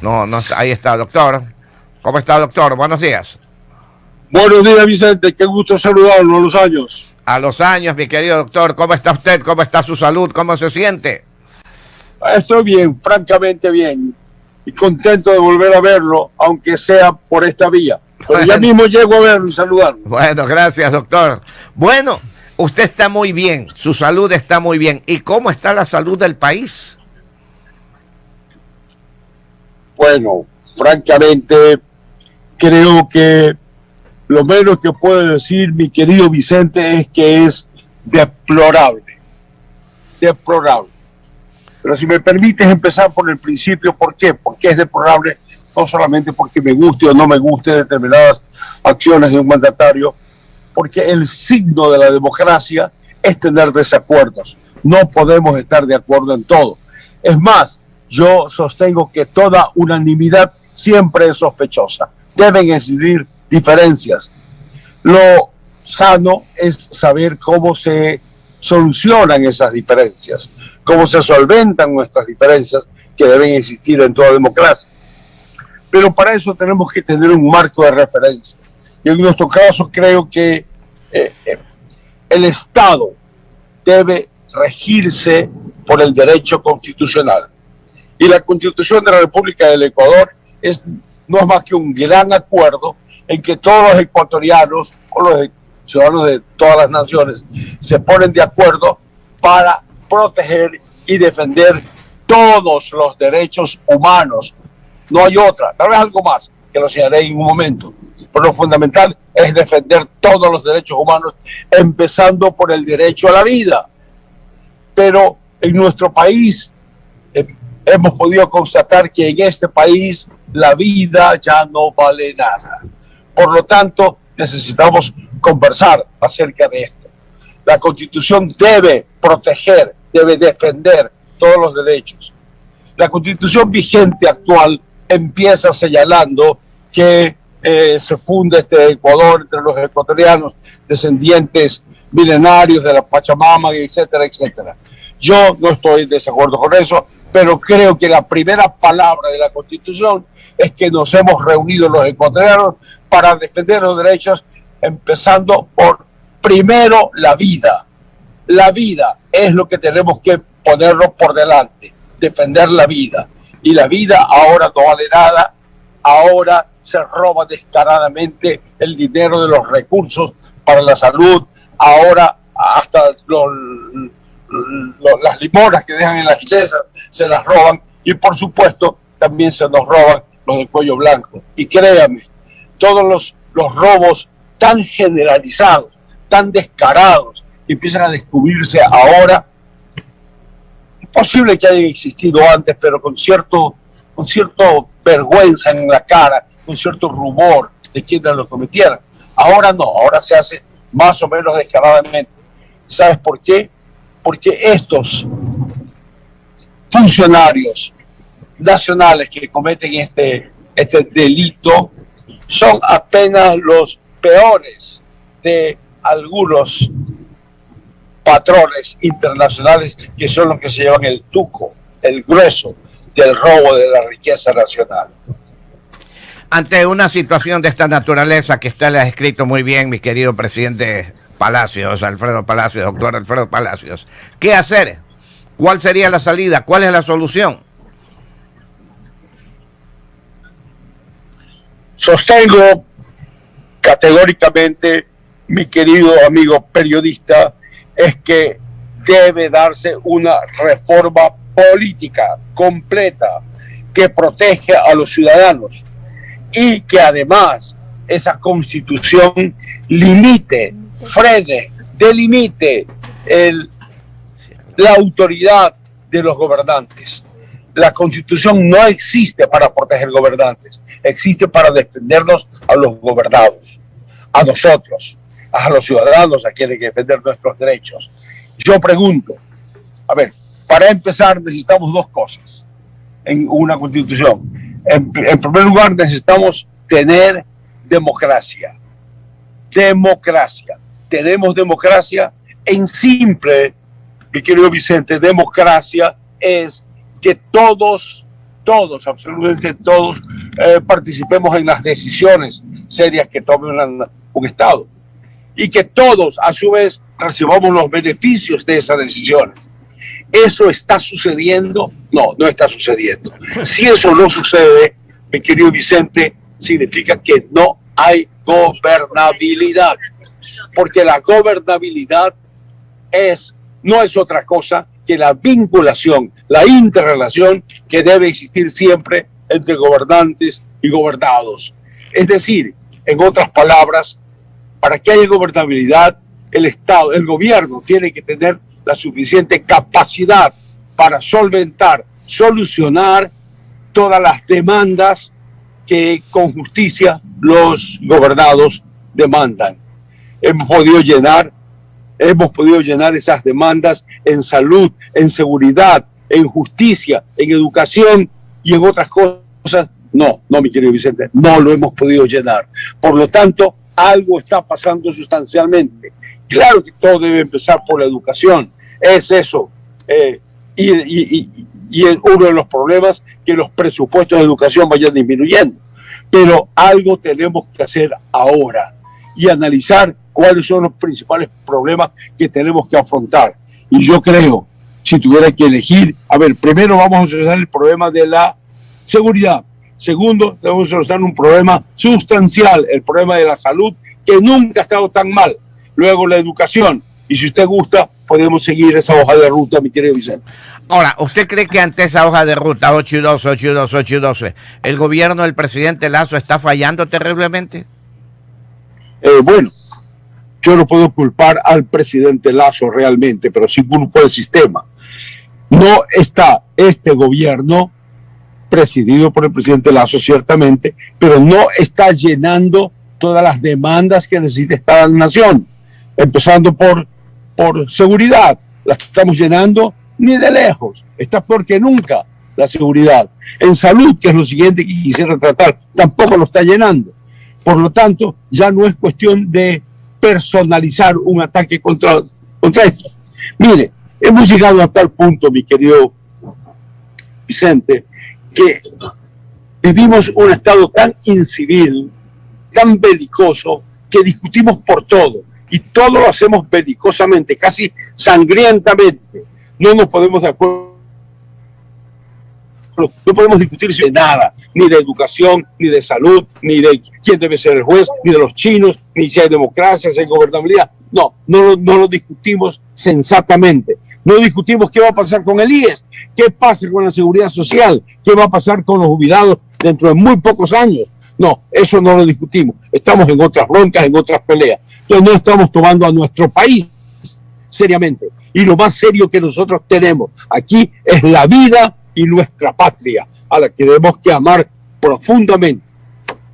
No, no, ahí está, doctor. ¿Cómo está, doctor? Buenos días. Buenos días, Vicente. Qué gusto saludarlo a los años. A los años, mi querido doctor. ¿Cómo está usted? ¿Cómo está su salud? ¿Cómo se siente? Estoy bien, francamente bien. Y contento de volver a verlo, aunque sea por esta vía. Pero ya mismo llego a verlo y saludarlo. Bueno, gracias, doctor. Bueno, usted está muy bien. Su salud está muy bien. ¿Y cómo está la salud del país? Bueno, francamente, creo que lo menos que puedo decir, mi querido Vicente, es que es deplorable. Deplorable. Pero si me permites empezar por el principio, ¿por qué? Porque es deplorable, no solamente porque me guste o no me guste determinadas acciones de un mandatario, porque el signo de la democracia es tener desacuerdos. No podemos estar de acuerdo en todo. Es más, yo sostengo que toda unanimidad siempre es sospechosa. Deben existir diferencias. Lo sano es saber cómo se solucionan esas diferencias, cómo se solventan nuestras diferencias que deben existir en toda democracia. Pero para eso tenemos que tener un marco de referencia. Y en nuestro caso creo que el Estado debe regirse por el derecho constitucional. Y la Constitución de la República del Ecuador no es más que un gran acuerdo en que todos los ecuatorianos o los ciudadanos de todas las naciones se ponen de acuerdo para proteger y defender todos los derechos humanos. No hay otra, tal vez algo más, que lo señalaré en un momento. Pero lo fundamental es defender todos los derechos humanos, empezando por el derecho a la vida. Pero en nuestro país hemos podido constatar que en este país la vida ya no vale nada. Por lo tanto, necesitamos conversar acerca de esto. La Constitución debe proteger, debe defender todos los derechos. La Constitución vigente actual empieza señalando que se funda este Ecuador entre los ecuatorianos, descendientes milenarios de la Pachamama, etcétera, etcétera. Yo no estoy en desacuerdo con eso, pero creo que la primera palabra de la Constitución es que nos hemos reunido los ecuatorianos para defender los derechos, empezando por, primero, la vida. La vida es lo que tenemos que ponernos por delante, defender la vida. Y la vida ahora no vale nada, ahora se roba descaradamente el dinero de los recursos para la salud, ahora hasta las limonas que dejan en las iglesias se las roban, y por supuesto también se nos roban los de cuello blanco. Y créanme, todos los robos tan generalizados, tan descarados, que empiezan a descubrirse ahora, es posible que hayan existido antes, pero con cierto vergüenza en la cara, con cierto rumor de quienes lo cometieran. Ahora no, ahora se hace más o menos descaradamente. ¿Sabes por qué? Porque estos funcionarios nacionales que cometen este delito son apenas los peores de algunos patrones internacionales que son los que se llevan el tuco, el grueso del robo de la riqueza nacional. Ante una situación de esta naturaleza que usted le ha escrito muy bien, mi querido presidente Palacios, Alfredo Palacios, doctor Alfredo Palacios, ¿qué hacer? ¿Cuál sería la salida? ¿Cuál es la solución? Sostengo categóricamente, mi querido amigo periodista, es que debe darse una reforma política completa que proteja a los ciudadanos y que además esa constitución limite, frene, delimite la autoridad de los gobernantes. La constitución no existe para proteger gobernantes, existe para defendernos a los gobernados, a nosotros, a los ciudadanos a quienes hay que defender nuestros derechos. Yo pregunto, a ver, para empezar necesitamos dos cosas en una constitución. En primer lugar, necesitamos tener democracia. Democracia. Tenemos democracia en simple, mi querido Vicente, democracia es que todos todos, absolutamente todos, participemos en las decisiones serias que tome un Estado y que todos, a su vez, recibamos los beneficios de esas decisiones. ¿Eso está sucediendo? No, no está sucediendo. Si eso no sucede, mi querido Vicente, significa que no hay gobernabilidad, porque la gobernabilidad no es otra cosa que la vinculación, la interrelación que debe existir siempre entre gobernantes y gobernados. Es decir, en otras palabras, para que haya gobernabilidad, el Estado, el gobierno tiene que tener la suficiente capacidad para solventar, solucionar todas las demandas que con justicia los gobernados demandan. Hemos podido llenar esas demandas en salud, en seguridad, en justicia, en educación y en otras cosas. No, mi querido Vicente, no lo hemos podido llenar. Por lo tanto, algo está pasando sustancialmente. Claro que todo debe empezar por la educación, es eso. Y es uno de los problemas que los presupuestos de educación vayan disminuyendo. Pero algo tenemos que hacer ahora y analizar cuáles son los principales problemas que tenemos que afrontar. Y yo creo, si tuviera que elegir, primero vamos a solucionar el problema de la seguridad. Segundo, debemos solucionar un problema sustancial, el problema de la salud, que nunca ha estado tan mal. Luego la educación. Y si usted gusta, podemos seguir esa hoja de ruta, mi querido Vicente. Ahora, ¿usted cree que ante esa hoja de ruta 8 y 12, 8 y 12, 8 y 12, el gobierno del presidente Lasso está fallando terriblemente? Bueno, yo no puedo culpar al presidente Lasso realmente, pero sí culpo el sistema. No está este gobierno presidido por el presidente Lasso, ciertamente, pero no está llenando todas las demandas que necesita esta nación, empezando por seguridad. La estamos llenando ni de lejos, está peor que nunca la seguridad. En salud, que es lo siguiente que quisiera tratar, tampoco lo está llenando. Por lo tanto, ya no es cuestión de personalizar un ataque contra esto. Mire, hemos llegado a tal punto, mi querido Vicente, que vivimos un estado tan incivil, tan belicoso, que discutimos por todo. Y todo lo hacemos belicosamente, casi sangrientamente. No nos podemos de acuerdo. No podemos discutir de nada, ni de educación, ni de salud, ni de quién debe ser el juez, ni de los chinos, ni si hay democracia, si hay gobernabilidad. No lo discutimos sensatamente. No discutimos qué va a pasar con el IES, qué pasa con la seguridad social, qué va a pasar con los jubilados dentro de muy pocos años. No, eso no lo discutimos. Estamos en otras broncas, en otras peleas. Entonces no estamos tomando a nuestro país seriamente. Y lo más serio que nosotros tenemos aquí es la vida y nuestra patria, a la que debemos que amar profundamente.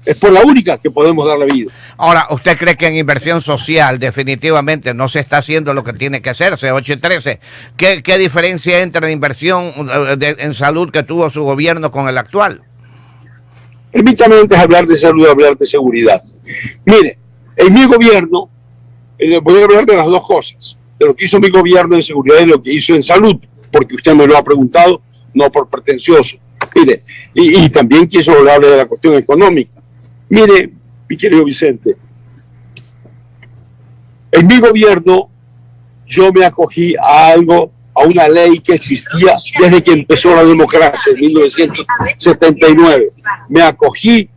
Es por la única que podemos dar la vida. Ahora, ¿usted cree que en inversión social definitivamente no se está haciendo lo que tiene que hacerse? 8 y 13. ¿Qué diferencia entre la inversión en salud que tuvo su gobierno con el actual? Permítame antes hablar de salud, hablar de seguridad. Mire, en mi gobierno, voy a hablar de las dos cosas, de lo que hizo mi gobierno en seguridad y lo que hizo en salud, porque usted me lo ha preguntado, no por pretencioso. Mire, y también quiso hablarle de la cuestión económica. Mire, mi querido Vicente, en mi gobierno yo me acogí a una ley que existía desde que empezó la democracia en 1979. Me acogí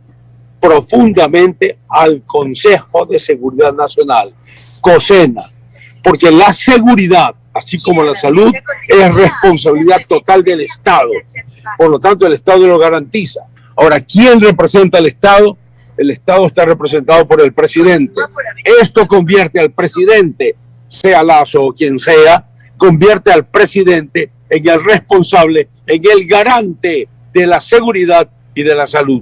profundamente al Consejo de Seguridad Nacional, COSENA, porque la seguridad, así como la salud, es responsabilidad total del Estado. Por lo tanto, el Estado lo garantiza. Ahora, ¿quién representa al Estado? El Estado está representado por el presidente. Esto convierte al presidente, sea Lasso o quien sea, convierte al presidente en el responsable, en el garante de la seguridad y de la salud.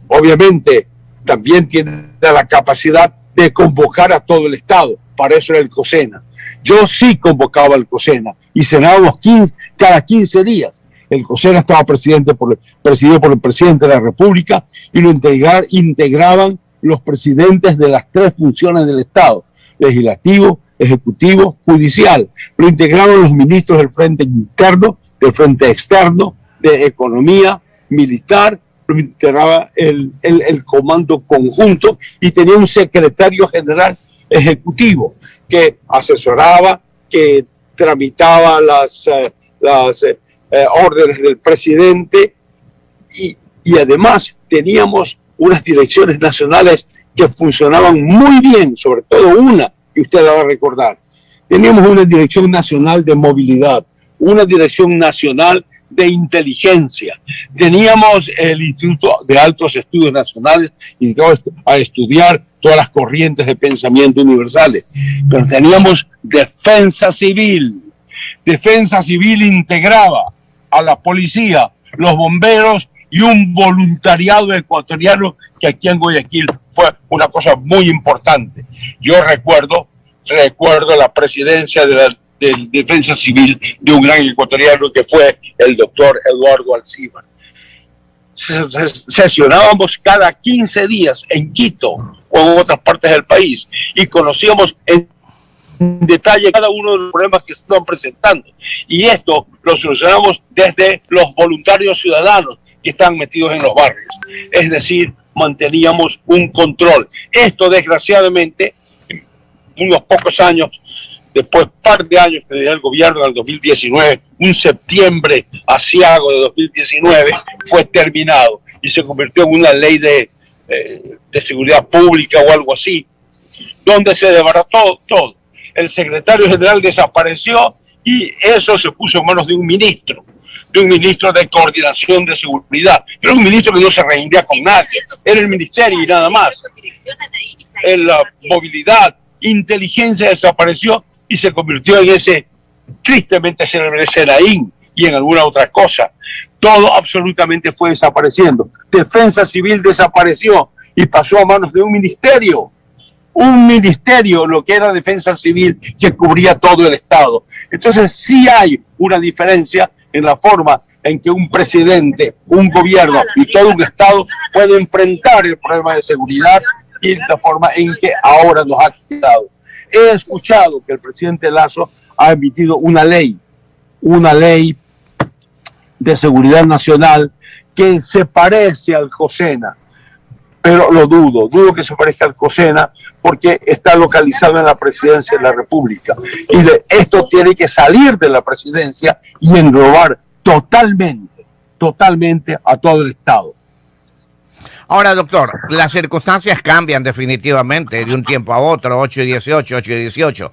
Obviamente, también tiene la capacidad de convocar a todo el Estado. Para eso era el COSENA. Yo sí convocaba al COSENA y cenábamos cada 15 días. El COSENA estaba presidido por el presidente de la República y lo integraban los presidentes de las 3 funciones del Estado: legislativo, ejecutivo, judicial. Lo integraban los ministros del frente interno, del frente externo, de economía, militar, lo integraba el comando conjunto y tenía un secretario general ejecutivo que asesoraba, que tramitaba las órdenes del presidente y además teníamos unas direcciones nacionales que funcionaban muy bien, sobre todo una que usted la va a recordar. Teníamos una Dirección Nacional de Movilidad, una Dirección Nacional de Inteligencia. Teníamos el Instituto de Altos Estudios Nacionales dedicado a estudiar todas las corrientes de pensamiento universales. Pero teníamos Defensa Civil. Defensa Civil integraba a la policía, los bomberos y un voluntariado ecuatoriano que aquí en Guayaquil fue una cosa muy importante. Yo recuerdo la presidencia de Defensa Civil de un gran ecuatoriano que fue el doctor Eduardo Alcíbar. Sesionábamos cada 15 días en Quito o en otras partes del país y conocíamos en detalle cada uno de los problemas que se estaban presentando. Y esto lo solucionamos desde los voluntarios ciudadanos que están metidos en los barrios. Es decir, manteníamos un control. Esto, desgraciadamente, unos pocos años, después, par de años que el gobierno en el 2019, un septiembre aciago de 2019, fue terminado y se convirtió en una ley de seguridad pública o algo así, donde se desbarató todo. El secretario general desapareció y eso se puso en manos de un ministro de coordinación de seguridad. Era un ministro que no se reunía con nadie, era el ministerio y nada más. La movilidad, inteligencia desapareció y se convirtió en ese tristemente célebre Selaín y en alguna otra cosa. Todo absolutamente fue desapareciendo. Defensa Civil desapareció y pasó a manos de un ministerio, lo que era Defensa Civil, que cubría todo el Estado. Entonces sí hay una diferencia en la forma en que un presidente, un gobierno y todo un Estado puede enfrentar el problema de seguridad y la forma en que ahora nos ha quedado. He escuchado que el presidente Lasso ha emitido una ley de seguridad nacional que se parece al COSENA, pero lo dudo que se parezca al COSENA porque está localizado en la presidencia de la República. Y esto tiene que salir de la presidencia y englobar totalmente a todo el Estado. Ahora, doctor, las circunstancias cambian definitivamente de un tiempo a otro, 8 y 18.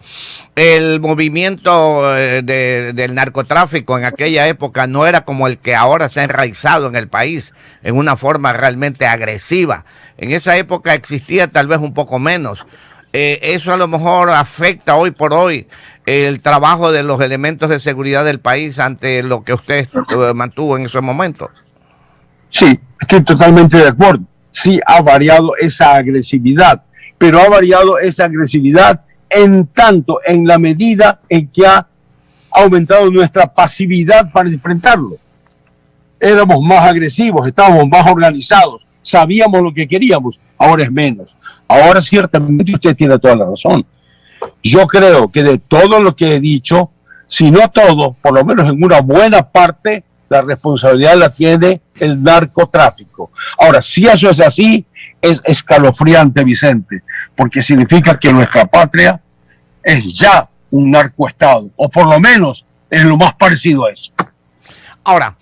El movimiento del narcotráfico en aquella época no era como el que ahora se ha enraizado en el país en una forma realmente agresiva. En esa época existía tal vez un poco menos. Eso a lo mejor afecta hoy por hoy el trabajo de los elementos de seguridad del país ante lo que usted mantuvo en ese momento. Sí, estoy totalmente de acuerdo. Sí ha variado esa agresividad, pero ha variado esa agresividad en la medida en que ha aumentado nuestra pasividad para enfrentarlo. Éramos más agresivos, estábamos más organizados, sabíamos lo que queríamos, ahora es menos. Ahora ciertamente usted tiene toda la razón. Yo creo que de todo lo que he dicho, si no todo, por lo menos en una buena parte, la responsabilidad la tiene el narcotráfico. Ahora, si eso es así, es escalofriante, Vicente, porque significa que nuestra patria es ya un narcoestado, o por lo menos es lo más parecido a eso. Ahora,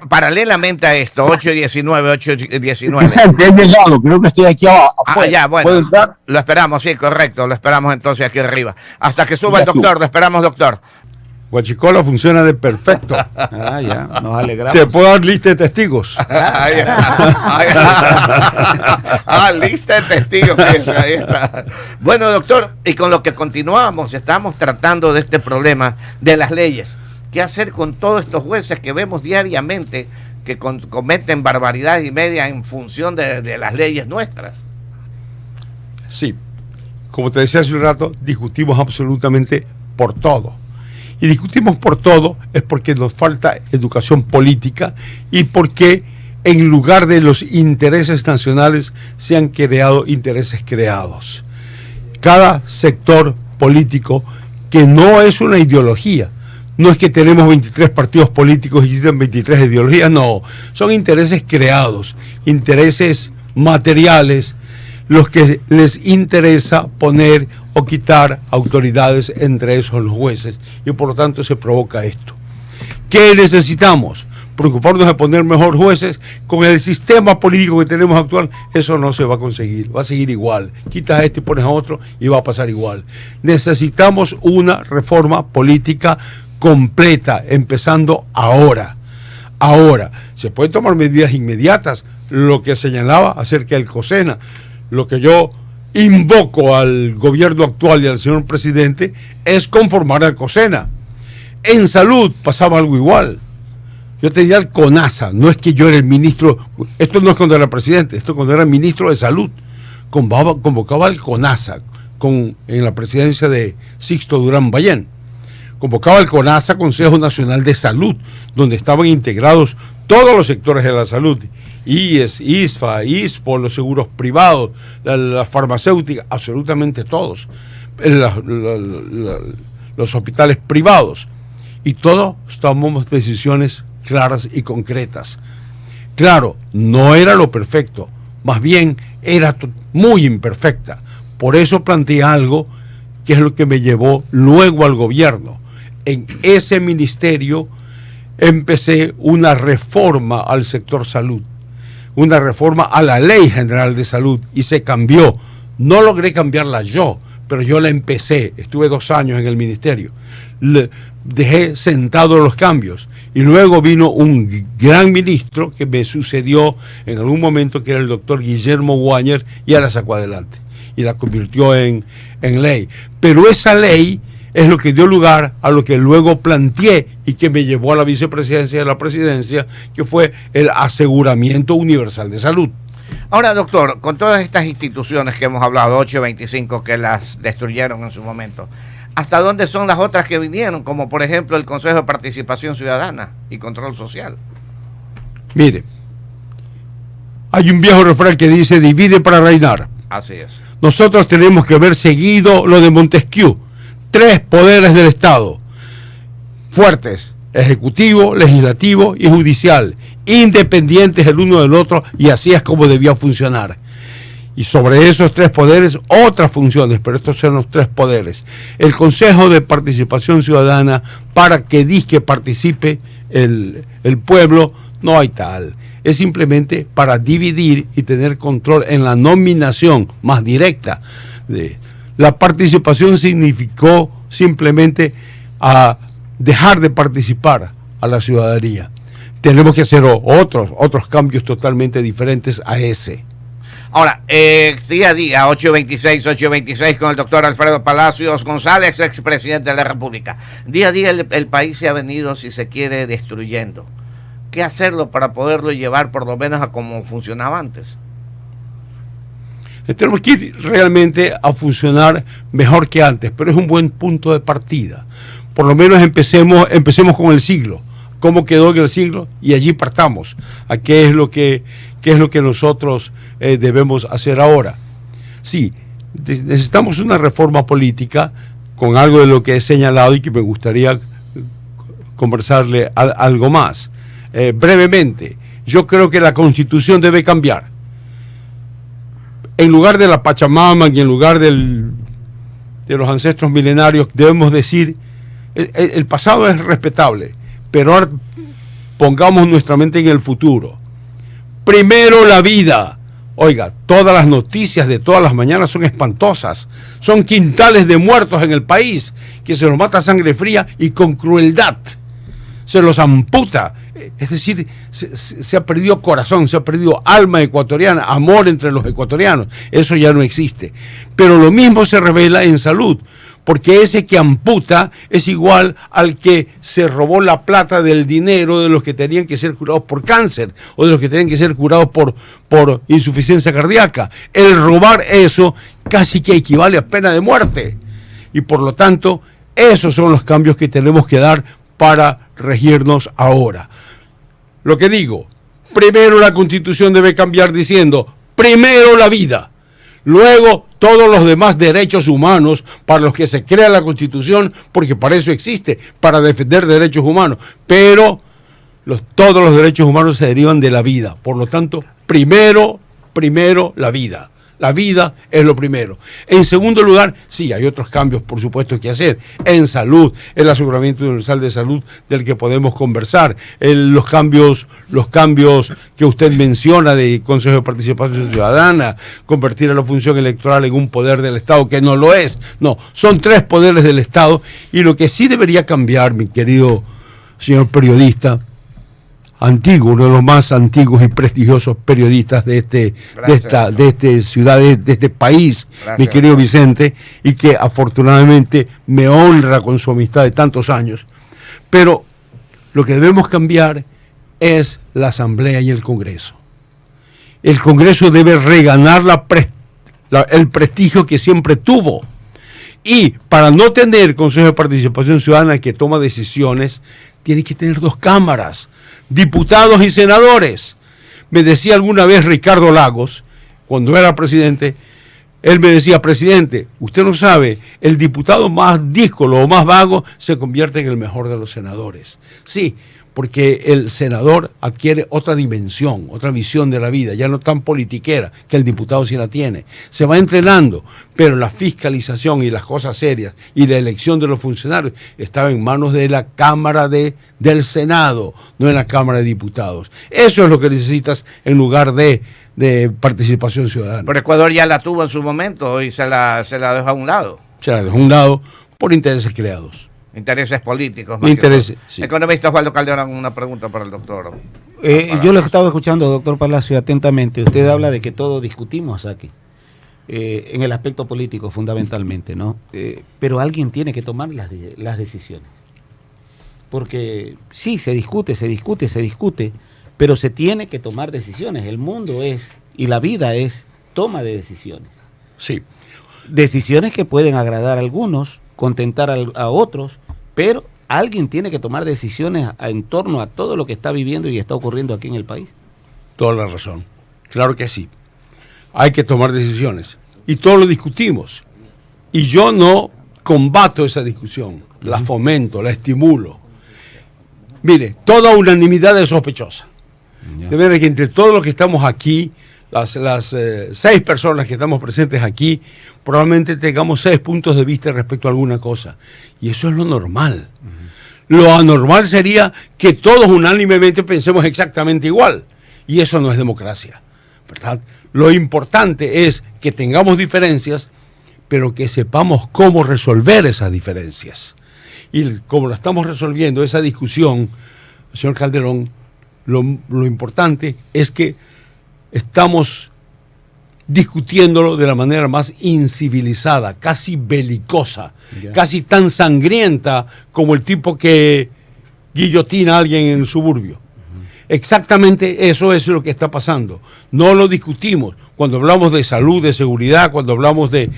paralelamente a esto, 8-19. Vicente, he llegado, creo que estoy aquí afuera. Ya, bueno, lo esperamos, sí, correcto, lo esperamos entonces aquí arriba. Hasta que suba el doctor, lo esperamos, doctor. Huachicola funciona de perfecto. Ya, nos alegramos. Te puedo dar lista de testigos. Lista de testigos. Ahí está. Bueno, doctor, y con lo que continuamos, estamos tratando de este problema de las leyes. ¿Qué hacer con todos estos jueces que vemos diariamente que cometen barbaridades y media en función de las leyes nuestras? Sí, como te decía hace un rato, discutimos absolutamente por todo. Y discutimos por todo es porque nos falta educación política y porque en lugar de los intereses nacionales se han creado intereses creados. Cada sector político que no es una ideología, No es que tenemos 23 partidos políticos y existen 23 ideologías, no. Son intereses creados, intereses materiales, los que les interesa poner o quitar autoridades, entre esos los jueces, y por lo tanto se provoca esto. ¿Qué necesitamos? Preocuparnos de poner mejor jueces. Con el sistema político que tenemos actual, eso no se va a conseguir, va a seguir igual. Quitas a este y pones a otro y va a pasar igual. Necesitamos una reforma política completa, empezando ahora. Ahora, se pueden tomar medidas inmediatas, lo que señalaba acerca del COSENA, lo que yo invoco al gobierno actual y al señor presidente es conformar al COSENA. En salud pasaba algo igual. Yo tenía el CONASA, no es que yo era el ministro, esto no es cuando era presidente, esto cuando era ministro de salud. Convocaba al CONASA en la presidencia de Sixto Durán Ballén. Convocaba al CONASA, Consejo Nacional de Salud, donde estaban integrados todos los sectores de la salud, IES, ISFA, ISPO, los seguros privados, las farmacéuticas, absolutamente todos, los hospitales privados, y todos tomamos decisiones claras y concretas. Claro, no era lo perfecto, más bien era muy imperfecta. Por eso planteé algo que es lo que me llevó luego al gobierno. En ese ministerio empecé una reforma al sector salud, una reforma a la Ley General de Salud, y se cambió. No logré cambiarla yo, pero yo la empecé. Estuve 2 años en el ministerio. Dejé sentados los cambios. Y luego vino un gran ministro que me sucedió en algún momento, que era el doctor Guillermo Guáñez, y la sacó adelante y la convirtió en ley. Pero esa ley es lo que dio lugar a lo que luego planteé y que me llevó a la vicepresidencia de la presidencia, que fue el aseguramiento universal de salud. Ahora, doctor, con todas estas instituciones que hemos hablado, 825 que las destruyeron en su momento, ¿hasta dónde son las otras que vinieron? Como por ejemplo el Consejo de Participación Ciudadana y Control Social. Mire, hay un viejo refrán que dice: divide para reinar. Así es. Nosotros tenemos que haber seguido lo de Montesquieu. 3 poderes del Estado fuertes: ejecutivo, legislativo y judicial, independientes el uno del otro, y así es como debía funcionar. Y sobre esos 3 poderes, otras funciones, pero estos son los 3 poderes. El Consejo de Participación Ciudadana, para que participe el pueblo, no hay tal. Es simplemente para dividir y tener control en la nominación más directa. La participación significó simplemente dejar de participar a la ciudadanía. Tenemos que hacer otros cambios totalmente diferentes a ese. Ahora, día a día, 826 con el doctor Alfredo Palacios González, expresidente de la República. Día a día el país se ha venido, si se quiere, destruyendo. ¿Qué hacerlo para poderlo llevar por lo menos a como funcionaba antes? Tenemos que ir realmente a funcionar mejor que antes, pero es un buen punto de partida. Por lo menos empecemos con el siglo. ¿Cómo quedó en el siglo? Y allí partamos a qué es lo que nosotros debemos hacer ahora. Sí, necesitamos una reforma política con algo de lo que he señalado y que me gustaría conversarle algo más. Brevemente, yo creo que la Constitución debe cambiar. En lugar de la Pachamama y en lugar de los ancestros milenarios, debemos decir, el pasado es respetable, pero ahora pongamos nuestra mente en el futuro. Primero la vida. Oiga, todas las noticias de todas las mañanas son espantosas. Son quintales de muertos en el país, que se los mata a sangre fría y con crueldad. Se los amputa. Es decir, se ha perdido corazón, se ha perdido alma ecuatoriana, amor entre los ecuatorianos. Eso ya no existe. Pero lo mismo se revela en salud, porque ese que amputa es igual al que se robó la plata del dinero de los que tenían que ser curados por cáncer o de los que tenían que ser curados por insuficiencia cardíaca. El robar eso casi que equivale a pena de muerte. Y por lo tanto, esos son los cambios que tenemos que dar para regirnos ahora. Lo que digo, primero la Constitución debe cambiar diciendo, primero la vida. Luego, todos los demás derechos humanos para los que se crea la Constitución, porque para eso existe, para defender derechos humanos. Pero todos los derechos humanos se derivan de la vida. Por lo tanto, primero la vida. La vida es lo primero. En segundo lugar, sí, hay otros cambios, por supuesto, que hacer. En salud, el aseguramiento universal de salud del que podemos conversar. Los cambios que usted menciona de Consejo de Participación Ciudadana, convertir a la función electoral en un poder del Estado, que no lo es. No, son 3 poderes del Estado. Y lo que sí debería cambiar, mi querido señor periodista, antiguo, uno de los más antiguos y prestigiosos periodistas de este ciudad, de este país, gracias, mi querido Vicente, y que afortunadamente me honra con su amistad de tantos años. Pero lo que debemos cambiar es la Asamblea y el Congreso. El Congreso debe reganar el prestigio que siempre tuvo. Y para no tener Consejo de Participación Ciudadana que toma decisiones, tiene que tener 2 cámaras, diputados y senadores. Me decía alguna vez Ricardo Lagos, cuando era presidente, él me decía: presidente, usted no sabe, el diputado más díscolo o más vago se convierte en el mejor de los senadores. Sí, porque el senador adquiere otra dimensión, otra visión de la vida, ya no tan politiquera, que el diputado sí la tiene. Se va entrenando, pero la fiscalización y las cosas serias y la elección de los funcionarios estaba en manos de la Cámara del Senado, no en la Cámara de Diputados. Eso es lo que necesitas en lugar de participación ciudadana. Pero Ecuador ya la tuvo en su momento y se la dejó a un lado. Se la dejó a un lado por intereses creados. Intereses políticos. Sí. Economista Osvaldo Calderón, una pregunta para el doctor. Yo lo estaba escuchando, doctor Palacio, atentamente. Usted habla de que todo discutimos aquí, en el aspecto político fundamentalmente, ¿no? Pero alguien tiene que tomar las decisiones. Porque sí, se discute, pero se tiene que tomar decisiones. El mundo es, y la vida es, toma de decisiones. Sí. Decisiones que pueden agradar a algunos, contentar a otros, pero alguien tiene que tomar decisiones en torno a todo lo que está viviendo y está ocurriendo aquí en el país. Toda la razón. Claro que sí. Hay que tomar decisiones. Y todo lo discutimos. Y yo no combato esa discusión. La fomento, la estimulo. Mire, toda unanimidad es sospechosa. De manera que entre todos los que estamos aquí, las 6 personas que estamos presentes aquí, probablemente tengamos 6 puntos de vista respecto a alguna cosa. Y eso es lo normal. Lo anormal sería que todos unánimemente pensemos exactamente igual. Y eso no es democracia, ¿verdad? Lo importante es que tengamos diferencias, pero que sepamos cómo resolver esas diferencias. Y como lo estamos resolviendo, esa discusión, señor Calderón, lo importante es que estamos discutiéndolo de la manera más incivilizada, casi belicosa, casi tan sangrienta como el tipo que guillotina a alguien en el suburbio. Exactamente eso es lo que está pasando. No lo discutimos. Cuando hablamos de salud, de seguridad, cuando hablamos de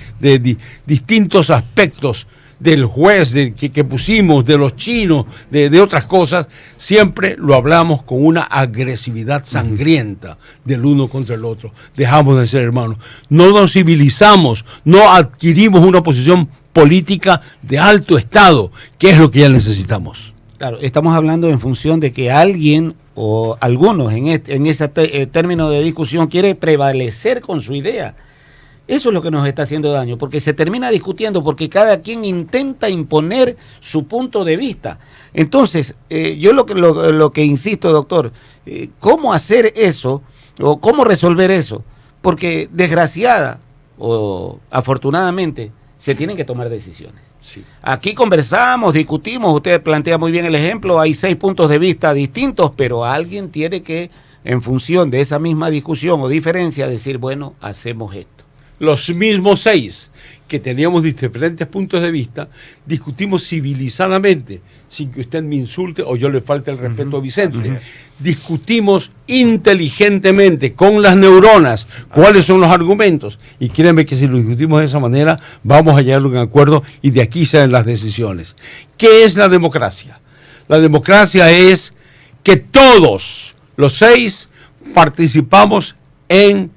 distintos aspectos del juez que pusimos, de los chinos, de otras cosas, siempre lo hablamos con una agresividad sangrienta del uno contra el otro. Dejamos de ser hermanos. No nos civilizamos, no adquirimos una posición política de alto estado, que es lo que ya necesitamos. Claro, estamos hablando en función de que alguien o algunos en ese término de discusión quiere prevalecer con su idea. Eso es lo que nos está haciendo daño, porque se termina discutiendo, porque cada quien intenta imponer su punto de vista. Entonces, yo lo que insisto, doctor, ¿cómo hacer eso o cómo resolver eso? Porque desgraciada o afortunadamente se tienen que tomar decisiones. Sí. Aquí conversamos, discutimos, usted plantea muy bien el ejemplo, hay 6 puntos de vista distintos, pero alguien tiene que, en función de esa misma discusión o diferencia, decir, bueno, hacemos esto. Los mismos 6 que teníamos diferentes puntos de vista, discutimos civilizadamente, sin que usted me insulte o yo le falte el respeto a Vicente. Discutimos inteligentemente, con las neuronas, cuáles son los argumentos. Y créanme que si lo discutimos de esa manera, vamos a llegar a un acuerdo y de aquí salen las decisiones. ¿Qué es la democracia? La democracia es que todos los 6 participamos en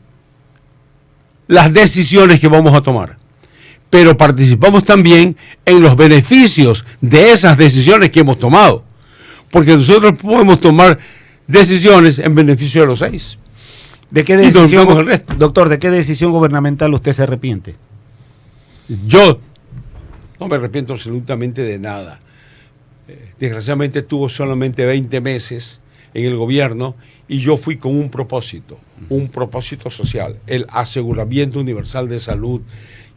las decisiones que vamos a tomar, pero participamos también en los beneficios de esas decisiones que hemos tomado, porque nosotros podemos tomar decisiones en beneficio de los 6. ¿De qué decisión, doctor, de qué decisión gubernamental usted se arrepiente? Yo no me arrepiento absolutamente de nada. Desgraciadamente tuvo solamente 20 meses en el gobierno y yo fui con un propósito social, el aseguramiento universal de salud,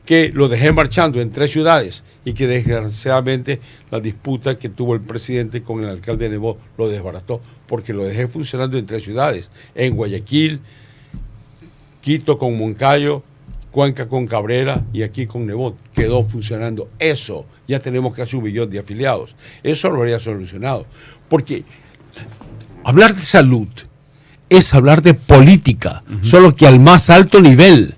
que lo dejé marchando en 3 ciudades y que desgraciadamente la disputa que tuvo el presidente con el alcalde de Nebot lo desbarató, porque lo dejé funcionando en 3 ciudades, en Guayaquil, Quito con Moncayo, Cuenca con Cabrera y aquí con Nebot. Quedó funcionando. Eso, ya tenemos casi 1 millón de afiliados. Eso lo habría solucionado. Porque hablar de salud es hablar de política, solo que al más alto nivel.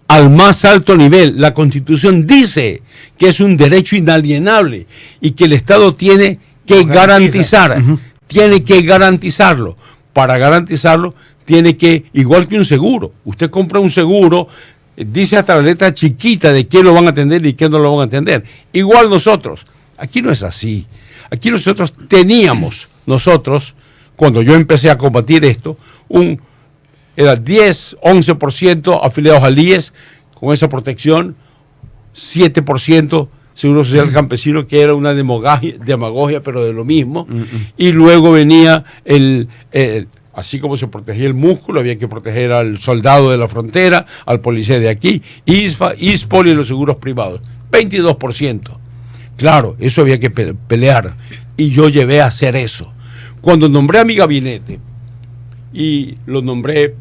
Al más alto nivel. La Constitución dice que es un derecho inalienable y que el Estado tiene que garantizar, tiene que garantizarlo. Para garantizarlo, tiene que, igual que un seguro, usted compra un seguro, dice hasta la letra chiquita de qué lo van a atender y qué no lo van a atender. Igual nosotros. Aquí no es así. Aquí nosotros teníamos, cuando yo empecé a combatir esto, era 10, 11% afiliados al IES, con esa protección, 7% Seguro Social Campesino, que era una demagogia, pero de lo mismo, y luego venía así como se protegía el músculo, había que proteger al soldado de la frontera, al policía de aquí, ISFA, ISPOL y los seguros privados, 22%. Claro, eso había que pelear, y yo llevé a hacer eso. Cuando nombré a mi gabinete, y lo nombré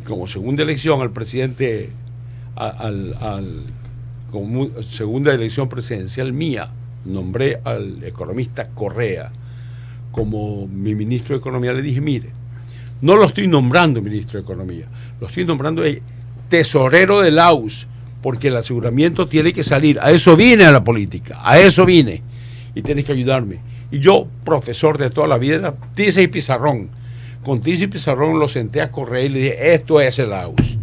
como segunda elección al presidente, como segunda elección presidencial mía, nombré al economista Correa como mi ministro de Economía. Le dije, mire, no lo estoy nombrando ministro de Economía, lo estoy nombrando tesorero del AUS, porque el aseguramiento tiene que salir. A eso vine a la política, a eso vine, y tienes que ayudarme. Y yo, profesor de toda la vida, tiza y pizarrón. Con tiza y pizarrón lo senté a Correa y le dije, esto es el AUS.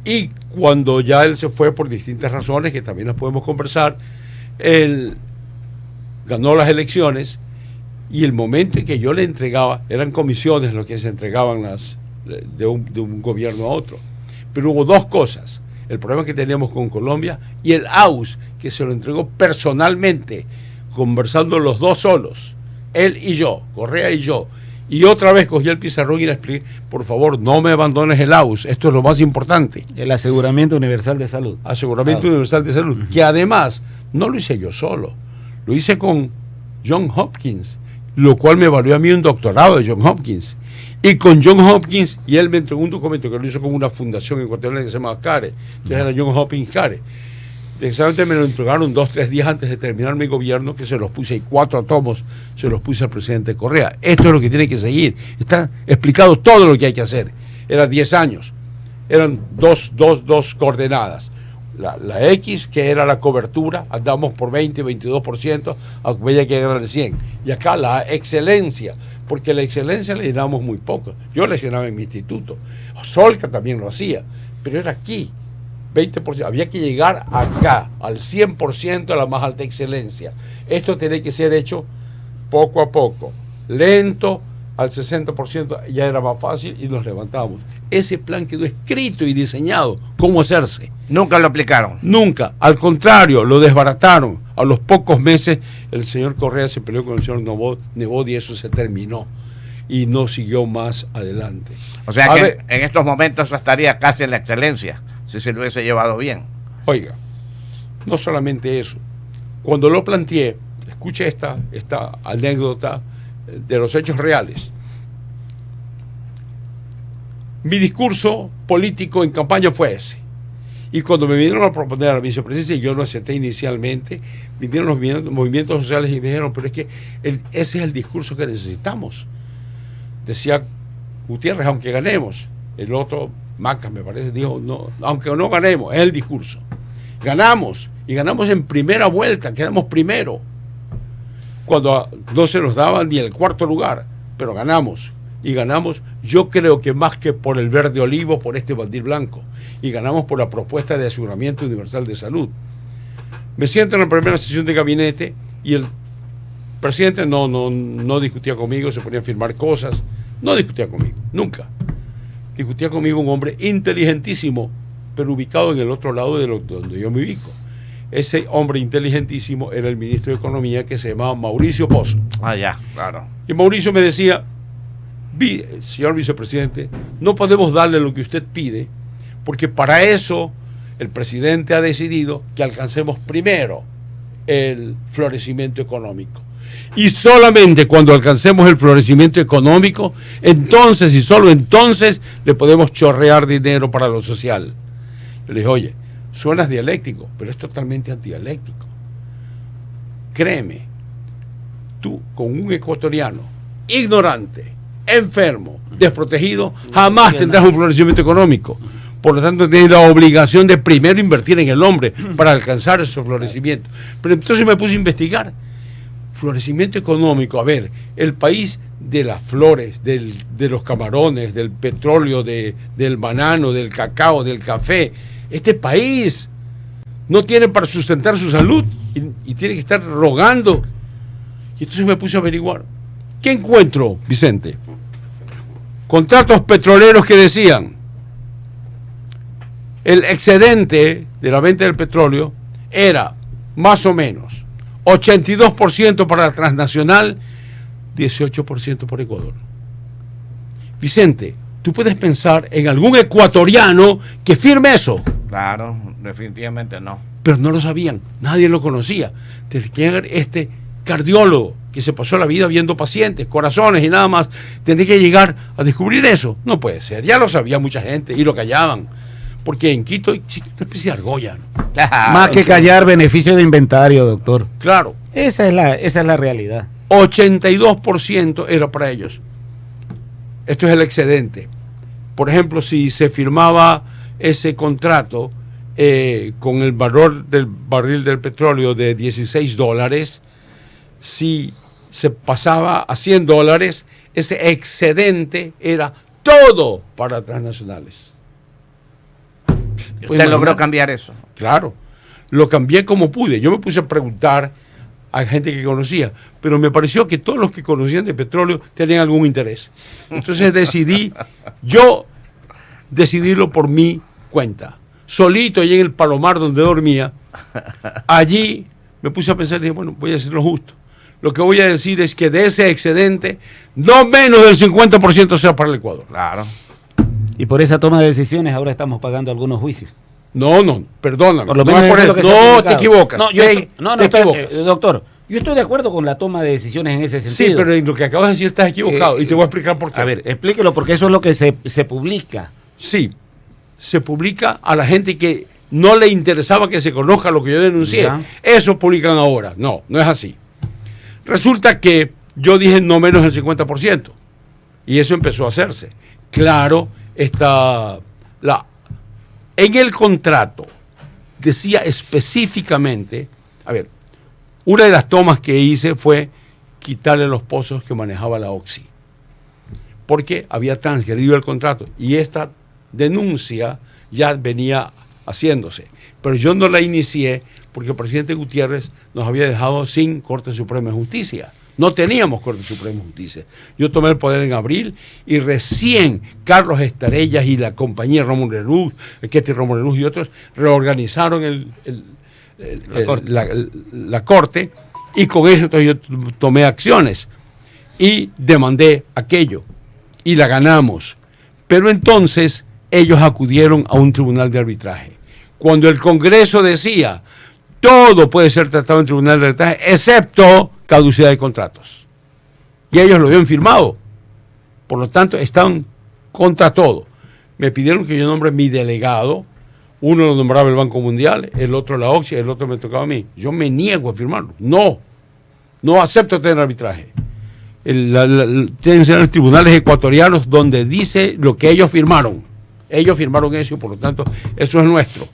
Y cuando ya él se fue por distintas razones, que también las podemos conversar, él ganó las elecciones, y el momento en que yo le entregaba, eran comisiones lo que se entregaban de un gobierno a otro. Pero hubo 2 cosas: el problema que teníamos con Colombia y el AUS, que se lo entregó personalmente, conversando los 2 solos, él y yo, Correa y yo. Y otra vez cogí el pizarrón y le expliqué, por favor, no me abandones el AUS, esto es lo más importante. El aseguramiento universal de salud. Aseguramiento universal de salud, que además no lo hice yo solo, lo hice con John Hopkins, lo cual me valió a mí un doctorado de John Hopkins. Y con John Hopkins, y él me entregó un documento que lo hizo con una fundación ecuatoriana que se llama CARE, que era John Hopkins CARE. Exactamente, me lo entregaron 2 o 3 días antes de terminar mi gobierno, que se los puse, y 4 tomos se los puse al presidente Correa. Esto es lo que tiene que seguir. Está explicado todo lo que hay que hacer. Eran 10 años. Eran dos coordenadas. La X, que era la cobertura, andamos por 20, 22%, había que llegar al 100. Y acá la excelencia, porque la excelencia le llenamos muy poco. Yo le llenaba en mi instituto. Solca también lo hacía, pero era aquí. 20%, había que llegar acá, al 100% a la más alta excelencia. Esto tiene que ser hecho poco a poco, lento, al 60% ya era más fácil y nos levantamos. Ese plan quedó escrito y diseñado, cómo hacerse. Nunca lo aplicaron. Nunca, al contrario, lo desbarataron. A los pocos meses el señor Correa se peleó con el señor Nebot y eso se terminó y no siguió más adelante. O sea que en estos momentos estaría casi en la excelencia, si se lo hubiese llevado bien. Oiga, no solamente eso. Cuando lo planteé, escuche esta anécdota de los hechos reales. Mi discurso político en campaña fue ese. Y cuando me vinieron a proponer a la vicepresidencia, yo no acepté inicialmente, vinieron los movimientos sociales y me dijeron, pero es que ese es el discurso que necesitamos. Decía Gutiérrez, aunque ganemos. El otro, Maca, me parece, dijo, no, aunque no ganemos, es el discurso. Ganamos, y ganamos en primera vuelta, quedamos primero, cuando no se nos daba ni el 4º lugar, pero ganamos. y ganamos, yo creo que más que por el verde olivo, por este bandir blanco, y ganamos por la propuesta de aseguramiento universal de salud. Me siento en la primera sesión de gabinete y el presidente no discutía conmigo, se ponía a firmar cosas, no discutía conmigo, nunca. Discutía conmigo un hombre inteligentísimo, pero ubicado en el otro lado de donde yo me ubico. Ese hombre inteligentísimo era el ministro de Economía, que se llamaba Mauricio Pozo. Ah, ya, claro. Y Mauricio me decía, señor vicepresidente, no podemos darle lo que usted pide, porque para eso el presidente ha decidido que alcancemos primero el florecimiento económico. Y solamente cuando alcancemos el florecimiento económico, entonces y solo entonces le podemos chorrear dinero para lo social. Yo le dije, oye, suenas dialéctico, pero es totalmente antidialéctico. Créeme, tú con un ecuatoriano ignorante, enfermo, desprotegido, jamás tendrás un florecimiento económico. Por lo tanto, tienes la obligación de primero invertir en el hombre para alcanzar ese florecimiento. Pero entonces me puse a investigar. Florecimiento económico, a ver, el país de las flores, de los camarones, del petróleo, del banano, del cacao, del café. Este país no tiene para sustentar su salud y tiene que estar rogando. Y entonces me puse a averiguar. ¿Qué encuentro, Vicente? Contratos petroleros que decían el excedente de la venta del petróleo era más o menos 82% para la transnacional, 18% por Ecuador. Vicente, tú puedes pensar en algún ecuatoriano que firme eso. Claro, definitivamente no. Pero no lo sabían, nadie lo conocía. Tenía que llegar este cardiólogo que se pasó la vida viendo pacientes, corazones y nada más. Tenía que llegar a descubrir eso. No puede ser, ya lo sabía mucha gente y lo callaban. Porque en Quito existe una especie de argolla, ¿no? Más que callar, beneficio de inventario, doctor. Claro. Esa es la realidad. 82% era para ellos. Esto es el excedente. Por ejemplo, si se firmaba ese contrato con el valor del barril del petróleo de $16, si se pasaba a $100, ese excedente era todo para transnacionales. ¿Usted logró cambiar eso? Claro, lo cambié como pude. Yo me puse a preguntar a gente que conocía, pero me pareció que todos los que conocían de petróleo tenían algún interés. Entonces decidí yo decidirlo por mi cuenta. Solito allí en el Palomar donde dormía, allí me puse a pensar y dije, bueno, voy a hacer lo justo. Lo que voy a decir es que de ese excedente, no menos del 50% sea para el Ecuador. Claro. Y por esa toma de decisiones ahora estamos pagando algunos juicios. No, perdóname. Por lo menos no te equivocas. Doctor, yo estoy de acuerdo con la toma de decisiones en ese sentido. Sí, pero en lo que acabas de decir estás equivocado y te voy a explicar por qué. A ver, explíquelo, porque eso es lo que se publica. Sí, se publica a la gente que no le interesaba que se conozca lo que yo denuncié. Ya. Eso publican ahora. No es así. Resulta que yo dije no menos del 50%. Y eso empezó a hacerse. Claro, en el contrato decía específicamente, a ver, una de las tomas que hice fue quitarle los pozos que manejaba la Oxy, porque había transgredido el contrato y esta denuncia ya venía haciéndose, pero yo no la inicié porque el presidente Gutiérrez nos había dejado sin Corte Suprema de Justicia. No teníamos Corte Suprema de Justicia. Yo tomé el poder en abril y recién Carlos Estarellas y la compañía Rómulo Leruz, Ketty Rómulo Leruz y otros reorganizaron la corte y con eso entonces yo tomé acciones y demandé aquello y la ganamos. Pero entonces ellos acudieron a un tribunal de arbitraje. Cuando el Congreso decía todo puede ser tratado en tribunal de arbitraje excepto caducidad de contratos. Y ellos lo habían firmado. Por lo tanto, están contra todo. Me pidieron que yo nombre mi delegado. Uno lo nombraba el Banco Mundial, el otro la Oxy, el otro me tocaba a mí. Yo me niego a firmarlo. No acepto tener arbitraje. Tienen que ser los tribunales ecuatorianos donde dice lo que ellos firmaron. Ellos firmaron eso y por lo tanto eso es nuestro.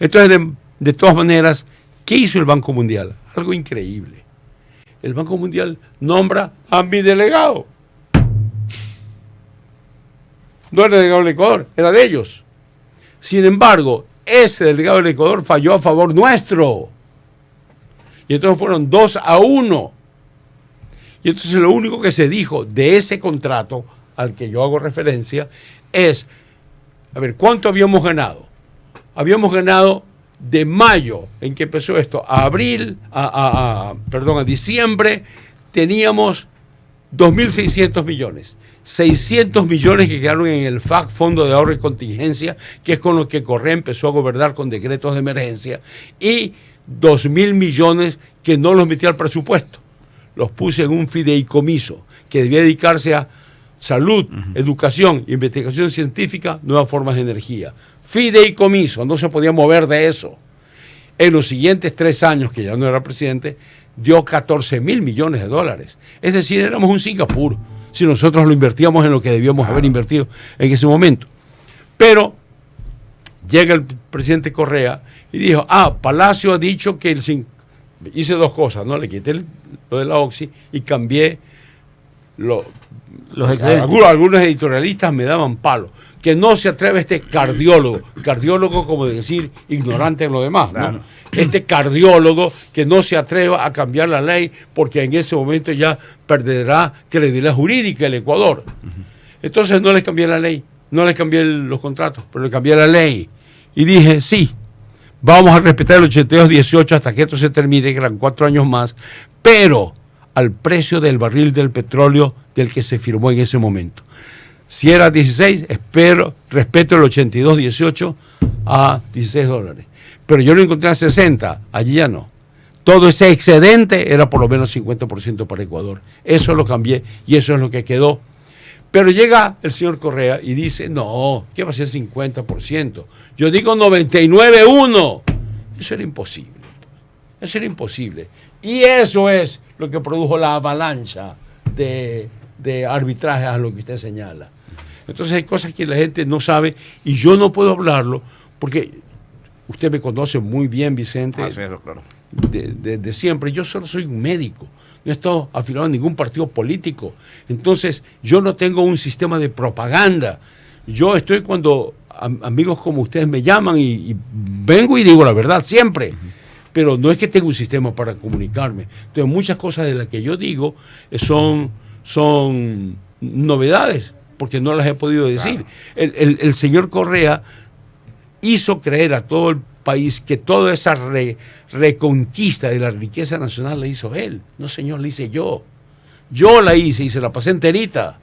Entonces, de todas maneras, ¿qué hizo el Banco Mundial? Algo increíble. El Banco Mundial nombra a mi delegado. No era delegado del Ecuador, era de ellos. Sin embargo, ese delegado del Ecuador falló a favor nuestro. Y entonces fueron 2-1. Y entonces lo único que se dijo de ese contrato al que yo hago referencia es, a ver, ¿cuánto habíamos ganado? Habíamos ganado de mayo, en que empezó esto, a abril, a diciembre, teníamos 2.600 millones. 600 millones que quedaron en el FAC, Fondo de Ahorro y Contingencia, que es con lo que Correa empezó a gobernar con decretos de emergencia, y 2.000 millones que no los metí al presupuesto. Los puse en un fideicomiso que debía dedicarse a salud, educación, investigación científica, nuevas formas de energía. Fideicomiso, no se podía mover de eso. En los siguientes 3 años, que ya no era presidente, dio 14.000 millones de dólares. Es decir, éramos un Singapur, si nosotros lo invertíamos en lo que debíamos haber invertido en ese momento. Pero llega el presidente Correa y dijo, Palacio ha dicho que hice 2 cosas, ¿no? Le quité lo de la Oxy y cambié los excedentes. Algunos editorialistas me daban palo. Que no se atreve este cardiólogo como de decir ignorante en lo demás, ¿no? Claro. Este cardiólogo que no se atreva a cambiar la ley porque en ese momento ya perderá credibilidad jurídica el Ecuador. Entonces no les cambié la ley, no les cambié los contratos, pero les cambié la ley. Y dije, sí, vamos a respetar el 82-18 hasta que esto se termine, que eran 4 años más, pero al precio del barril del petróleo del que se firmó en ese momento. Si era 16, respeto el 82-18 a $16. Pero yo lo encontré a 60, allí ya no. Todo ese excedente era por lo menos 50% para Ecuador. Eso lo cambié y eso es lo que quedó. Pero llega el señor Correa y dice, no, ¿qué va a ser 50%? Yo digo 99.1. Eso era imposible. Eso era imposible. Y eso es lo que produjo la avalancha de arbitrajes a lo que usted señala. Entonces hay cosas que la gente no sabe y yo no puedo hablarlo porque usted me conoce muy bien, Vicente, claro. de siempre. Yo solo soy un médico, no he estado afiliado a ningún partido político. Entonces yo no tengo un sistema de propaganda. Yo estoy cuando amigos como ustedes me llaman y vengo y digo la verdad siempre. Pero no es que tenga un sistema para comunicarme. Entonces muchas cosas de las que yo digo son novedades, porque no las he podido decir. Claro. El señor Correa hizo creer a todo el país que toda esa reconquista de la riqueza nacional la hizo él. No, señor, la hice yo. Yo la hice y se la pasé enterita.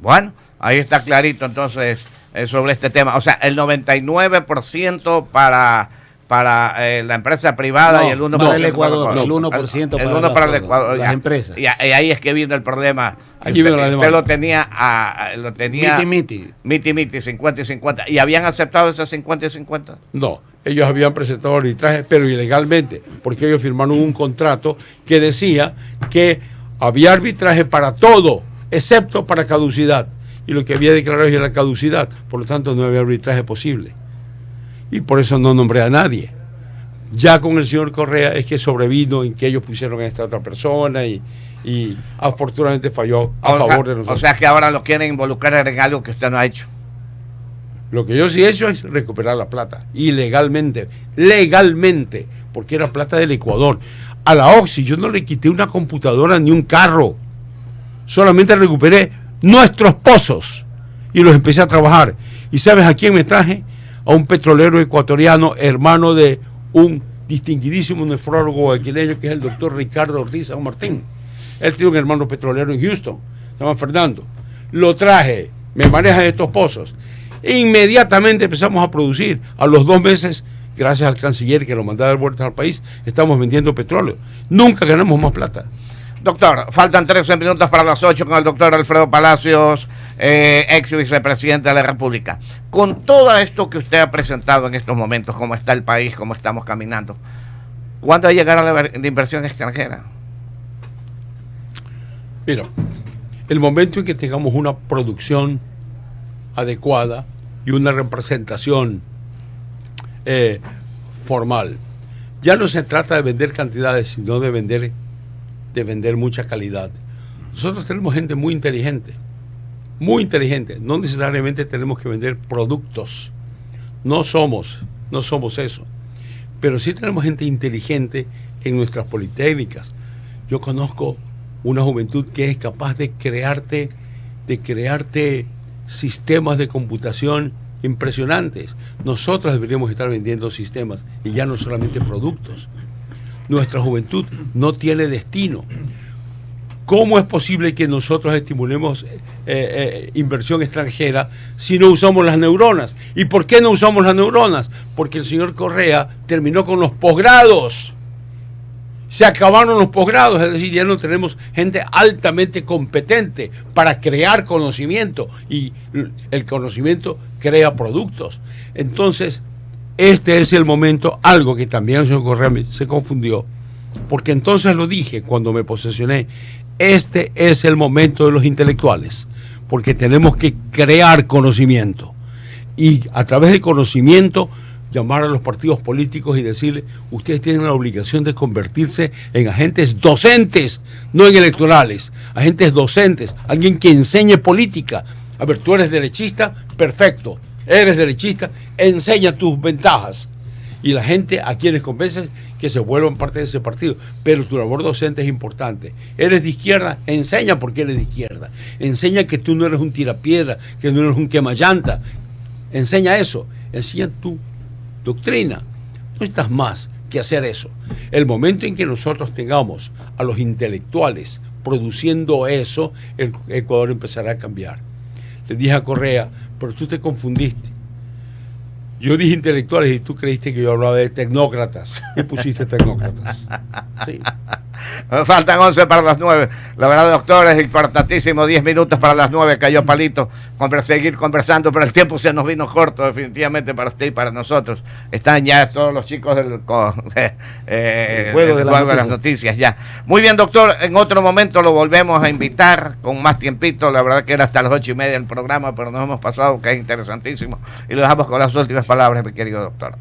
Bueno, ahí está clarito entonces sobre este tema. O sea, el 99% para la empresa privada y el 1% para el Ecuador. El 1% el 1 para el Ecuador. Las empresas. Y ahí es que vino el problema. Usted lo tenía miti, 50 y 50. ¿Y habían aceptado esos 50 y 50? No, ellos habían presentado arbitraje, pero ilegalmente, porque ellos firmaron un contrato que decía que había arbitraje para todo, excepto para caducidad. Y lo que había declarado era la caducidad, por lo tanto no había arbitraje posible. Y por eso no nombré a nadie. Ya con el señor Correa es que sobrevino en que ellos pusieron a esta otra persona y afortunadamente falló a favor de nosotros. O sea que ahora lo quieren involucrar en algo que usted no ha hecho. Lo que yo sí he hecho es recuperar la plata, ilegalmente, legalmente, porque era plata del Ecuador. A la Oxy yo no le quité una computadora ni un carro, solamente recuperé nuestros pozos y los empecé a trabajar. ¿Y sabes a quién me traje? A un petrolero ecuatoriano, hermano de un distinguidísimo nefrólogo guayaquileño que es el doctor Ricardo Ortiz San Martín. Él tiene un hermano petrolero en Houston, se llama Fernando. Lo traje, me maneja estos pozos. E inmediatamente empezamos a producir. A los 2 meses, gracias al canciller que lo mandaba de vuelta al país, estamos vendiendo petróleo. Nunca ganamos más plata. Doctor, faltan 13 minutos para las 8 con el doctor Alfredo Palacios, ex vicepresidente de la República. Con todo esto que usted ha presentado en estos momentos, cómo está el país, cómo estamos caminando, ¿cuándo llegará la inversión extranjera? Mira, el momento en que tengamos una producción adecuada y una representación formal, ya no se trata de vender cantidades, sino de vender mucha calidad. Nosotros tenemos gente muy inteligente muy inteligente. No necesariamente tenemos que vender productos. No somos eso. Pero sí tenemos gente inteligente en nuestras politécnicas. Yo conozco una juventud que es capaz de crearte sistemas de computación impresionantes. Nosotros deberíamos estar vendiendo sistemas y ya no solamente productos. Nuestra juventud no tiene destino. ¿Cómo es posible que nosotros estimulemos inversión extranjera si no usamos las neuronas? ¿Y por qué no usamos las neuronas? Porque el señor Correa terminó con los posgrados. Se acabaron los posgrados, es decir, ya no tenemos gente altamente competente para crear conocimiento, y el conocimiento crea productos. Entonces, este es el momento, algo que también el señor Correa se confundió, porque entonces lo dije cuando me posesioné, este es el momento de los intelectuales, porque tenemos que crear conocimiento, y a través del conocimiento llamar a los partidos políticos y decirles: ustedes tienen la obligación de convertirse en agentes docentes, no en electorales, agentes docentes, alguien que enseñe política. A ver, tú eres derechista, perfecto, eres derechista, enseña tus ventajas. Y la gente a quienes convences que se vuelvan parte de ese partido. Pero tu labor docente es importante. Eres de izquierda, enseña por qué eres de izquierda. Enseña que tú no eres un tirapiedra, que no eres un quemallanta. Enseña eso, enseña tú doctrina. No estás más que hacer eso. El momento en que nosotros tengamos a los intelectuales produciendo eso, el Ecuador empezará a cambiar. Le dije a Correa: pero tú te confundiste. Yo dije intelectuales y tú creíste que yo hablaba de tecnócratas. ¿Qué pusiste tecnócratas? Sí. Faltan 11 para las 9. La verdad, doctor, es importantísimo. 10 minutos para las 9 cayó palito. Seguir conversando, pero el tiempo se nos vino corto, definitivamente, para usted y para nosotros. Están ya todos los chicos del juego de las noticias ya. Muy bien, doctor. En otro momento lo volvemos a invitar con más tiempito. La verdad que era hasta las 8:30 el programa, pero nos hemos pasado, que es interesantísimo. Y lo dejamos con las últimas palabras, mi querido doctor.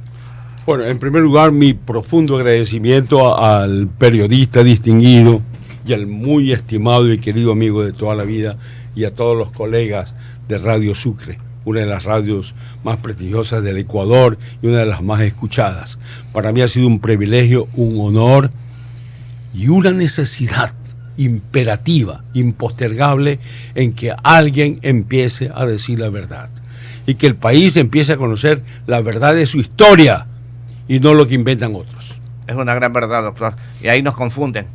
Bueno, en primer lugar, mi profundo agradecimiento al periodista distinguido y al muy estimado y querido amigo de toda la vida, y a todos los colegas de Radio Sucre, una de las radios más prestigiosas del Ecuador y una de las más escuchadas. Para mí ha sido un privilegio, un honor y una necesidad imperativa, impostergable, en que alguien empiece a decir la verdad y que el país empiece a conocer la verdad de su historia y no lo que inventan otros. Es una gran verdad, doctor. Y ahí nos confunden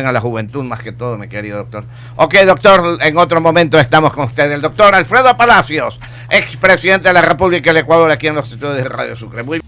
a la juventud más que todo, mi querido doctor. Ok, doctor, en otro momento estamos con usted, el doctor Alfredo Palacios, expresidente de la República del Ecuador, aquí en los estudios de Radio Sucre. Muy